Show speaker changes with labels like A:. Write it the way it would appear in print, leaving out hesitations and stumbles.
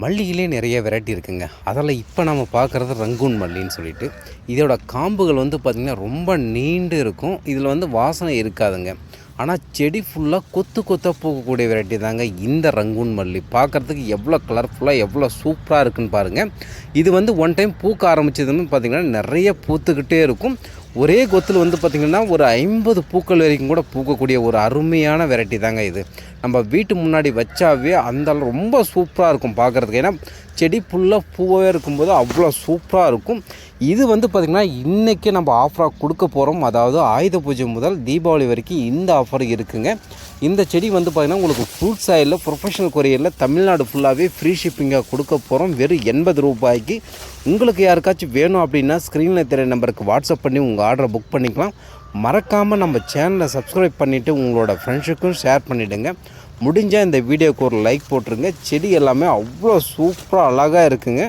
A: மல்லியிலே நிறைய வெரைட்டி இருக்குங்க. அதில் இப்போ நம்ம பார்க்குறது ரங்கூன் மல்லின்னு சொல்லிட்டு. இதோட காம்புகள் பார்த்திங்கன்னா ரொம்ப நீண்டு இருக்கும். இதில் வாசனை இருக்காதுங்க. ஆனால் செடி ஃபுல்லாக கொத்து கொத்தாக பூக்கக்கூடிய வெரைட்டி தாங்க இந்த ரங்கூன் மல்லி. பார்க்குறதுக்கு எவ்வளோ கலர்ஃபுல்லாக எவ்வளோ சூப்பராக இருக்குன்னு பாருங்கள். இது ஒன் டைம் பூக்க ஆரம்பித்ததுன்னு பார்த்திங்கன்னா நிறைய பூத்துக்கிட்டே இருக்கும். ஒரே கொத்தில் பார்த்திங்கன்னா ஒரு 50 பூக்கள் வரைக்கும் கூட பூக்கக்கூடிய ஒரு அருமையான வெரைட்டி தாங்க இது. நம்ம வீட்டு முன்னாடி வச்சாவே அந்த ரொம்ப சூப்பராக இருக்கும் பார்க்குறதுக்கு. ஏன்னா செடி ஃபுல்லாக பூவாகவே இருக்கும்போது அவ்வளோ சூப்பராக இருக்கும். இது பார்த்திங்கன்னா இன்றைக்கி நம்ம ஆஃபராக கொடுக்க போகிறோம். அதாவது ஆயுத பூஜை முதல் தீபாவளி வரைக்கும் இந்த ஆஃபர் இருக்குங்க. இந்த செடி பார்த்திங்கன்னா உங்களுக்கு ஃப்ரூட் சாயிலில் ப்ரொஃபஷனல் கொரியரில் தமிழ்நாடு ஃபுல்லாகவே ஃப்ரீ ஷிப்பிங்காக கொடுக்க போகிறோம். வெறும் 80 ரூபாய்க்கு. உங்களுக்கு யாருக்காச்சும் வேணும் அப்படின்னா ஸ்க்ரீனில் தெரிய நம்பருக்கு வாட்ஸ்அப் பண்ணி உங்கள் ஆர்டரை புக் பண்ணிக்கலாம். மறக்காமல் நம்ம சேனலை சப்ஸ்கிரைப் பண்ணிவிட்டு உங்களோட ஃப்ரெண்ட்ஸுக்கும் ஷேர் பண்ணிவிடுங்க. முடிஞ்சால் இந்த வீடியோவுக்கு ஒரு லைக் போட்டுருங்க. செடி எல்லாமே அவ்வளோ சூப்பராக அழகாக இருக்குங்க.